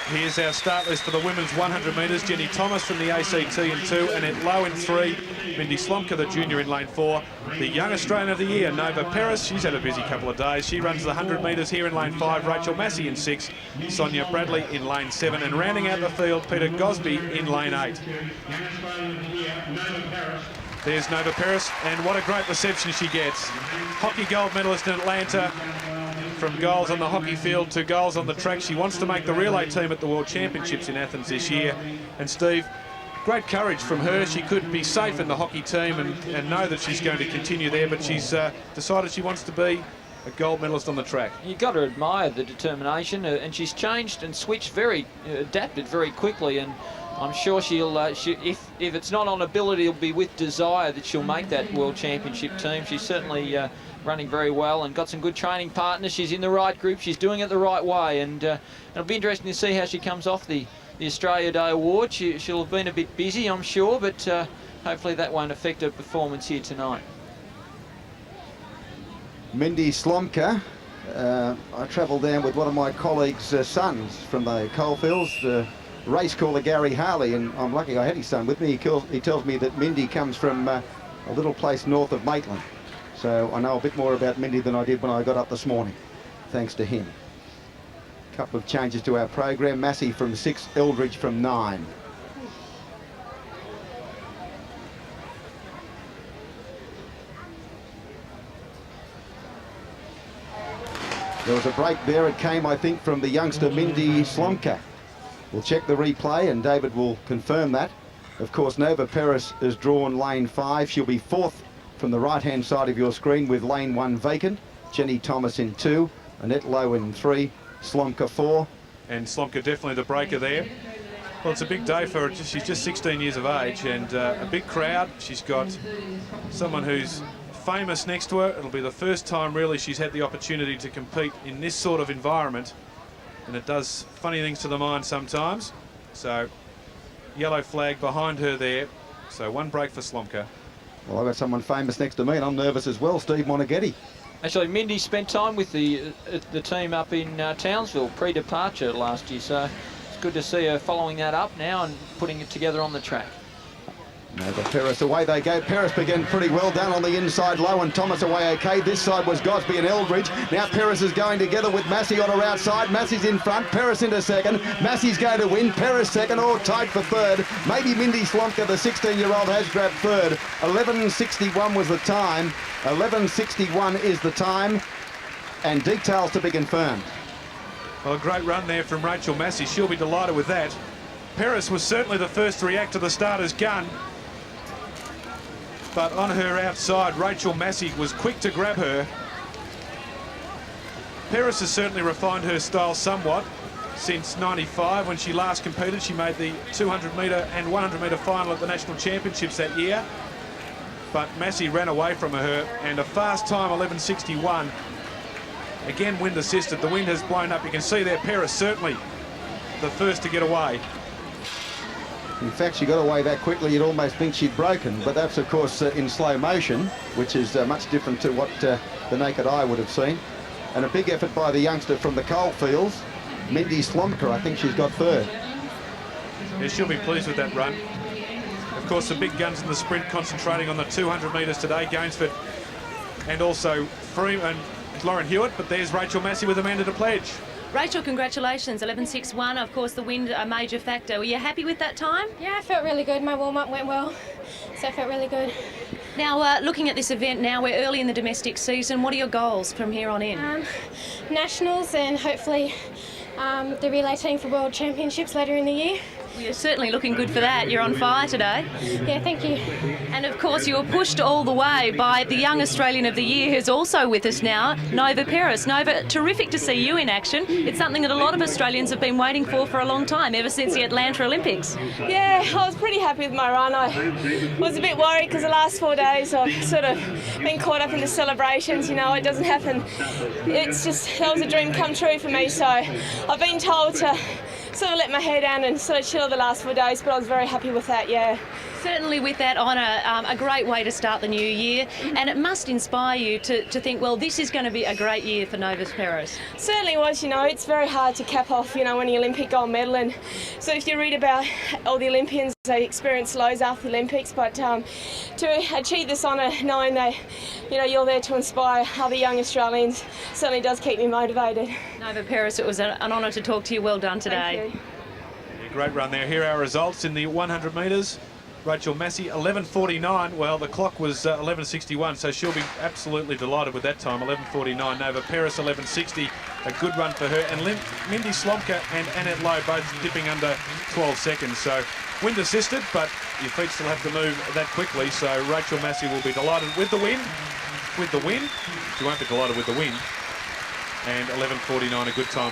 Here's our start list for the women's 100 metres. Jenny Thomas from the ACT in 2, Annette Low in 3, Mindy Slomka, the junior, in lane 4. The young Australian of the year, Nova Peris, she's had a busy couple of days. She runs the 100 metres here in lane 5. Rachael Massey in 6, Sonya Bradley in lane 7, and rounding out the field, Peta Gosbee in lane 8. There's Nova Peris, and what a great reception she gets. Hockey gold medalist in Atlanta. From goals on the hockey field to goals on the track. She wants to make the relay team at the World Championships in Athens this year. And Steve, great courage from her. She could be safe in the hockey team and know that she's going to continue there, but she's decided she wants to be a gold medalist on the track. You've got to admire the determination, and she's changed and switched adapted very quickly, and I'm sure if it's not on ability, it'll be with desire that she'll make that World Championship team. She's certainly running very well and got some good training partners. She's in the right group. She's doing it the right way, and it'll be interesting to see how she comes off the Australia Day Award. She'll have been a bit busy, I'm sure, but hopefully that won't affect her performance here tonight. Mindy Slomka. I travelled down with one of my colleagues' sons from the coalfields, race caller Gary Harley, and I'm lucky I had his son with me. He tells me that Mindy comes from a little place north of Maitland. So I know a bit more about Mindy than I did when I got up this morning, thanks to him. A couple of changes to our program. Massey from 6, Eldridge from 9. There was a break there. It came, I think, from the youngster Mindy Slomka. We'll check the replay and David will confirm that. Of course, Nova Peris has drawn lane 5. She'll be 4th from the right-hand side of your screen with lane 1 vacant. Jenny Thomas in 2, Annette Low in 3, Slomka 4. And Slomka definitely the breaker there. Well, it's a big day for her. She's just 16 years of age and a big crowd. She's got someone who's famous next to her. It'll be the first time really she's had the opportunity to compete in this sort of environment, and it does funny things to the mind sometimes. So yellow flag behind her there, so 1 break for Slomka. Well, I've got someone famous next to me and I'm nervous as well, Steve Monaghetti. Actually, Mindy spent time with the team up in Townsville pre-departure last year, so it's good to see her following that up now and putting it together on the track. Nova Peris, away they go. Peris began pretty well down on the inside. Low and Thomas away okay. This side was Gosbee and Eldridge. Now Peris is going together with Massey on her outside. Massey's in front. Peris into second. Massey's going to win. Peris second, or tight for third. Maybe Mindy Slomka, the 16-year-old, has grabbed third. 11:61 was the time. 11:61 is the time. And details to be confirmed. Well, a great run there from Rachael Massey. She'll be delighted with that. Peris was certainly the first to react to the starter's gun. But on her outside, Rachael Massey was quick to grab her. Peris has certainly refined her style somewhat since '95 when she last competed. She made the 200 metre and 100 metre final at the National Championships that year. But Massey ran away from her, and a fast time, 11:61. Again, wind assisted. The wind has blown up. You can see there, Peris certainly the first to get away. In fact, she got away that quickly, you'd almost think she'd broken, but that's, of course, in slow motion, which is much different to what the naked eye would have seen. And a big effort by the youngster from the coalfields, Mindy Slomka. I think she's got third. Yeah, she'll be pleased with that run. Of course, the big guns in the sprint concentrating on the 200 metres today, Gainsford and also Freeman and Lauren Hewitt, but there's Rachael Massey with Amanda to pledge. Rachel, congratulations, 11:61. Of course, the wind a major factor. Were you happy with that time? Yeah, I felt really good. My warm-up went well, so I felt really good. Now, looking at this event now, we're early in the domestic season. What are your goals from here on in? Nationals and hopefully the relay team for World Championships later in the year. You're certainly looking good for that. You're on fire today. Yeah, thank you. And of course, you were pushed all the way by the young Australian of the year who's also with us now, Nova Peris. Nova, terrific to see you in action. It's something that a lot of Australians have been waiting for a long time, ever since the Atlanta Olympics. Yeah, I was pretty happy with my run. I was a bit worried because the last 4 days I've sort of been caught up in the celebrations. You know, it doesn't happen. It's just, that was a dream come true for me. So I've been told to sort of let my hair down and sort of chill the last 4 days, but I was very happy with that, yeah. Certainly with that honour, a great way to start the new year, and it must inspire you to think, well, this is going to be a great year for Nova Peris. Certainly was, you know, it's very hard to cap off, you know, winning Olympic gold medal, and so if you read about all the Olympians, they experience lows after the Olympics, but to achieve this honour, knowing that, you know, you're there to inspire other young Australians, certainly does keep me motivated. Nova Peris, it was an honour to talk to you. Well done today. Thank you. Yeah, great run there. Here are our results in the 100 metres. Rachael Massey, 11.49. Well, the clock was 11.61, so she'll be absolutely delighted with that time. 11.49. Nova Peris, 11.60. A good run for her. And Mindy Slomka and Annette Low both dipping under 12 seconds. So wind assisted, but your feet still have to move that quickly. So Rachael Massey will be delighted with the win. With the win. She won't be delighted with the win. And 11.49, a good time.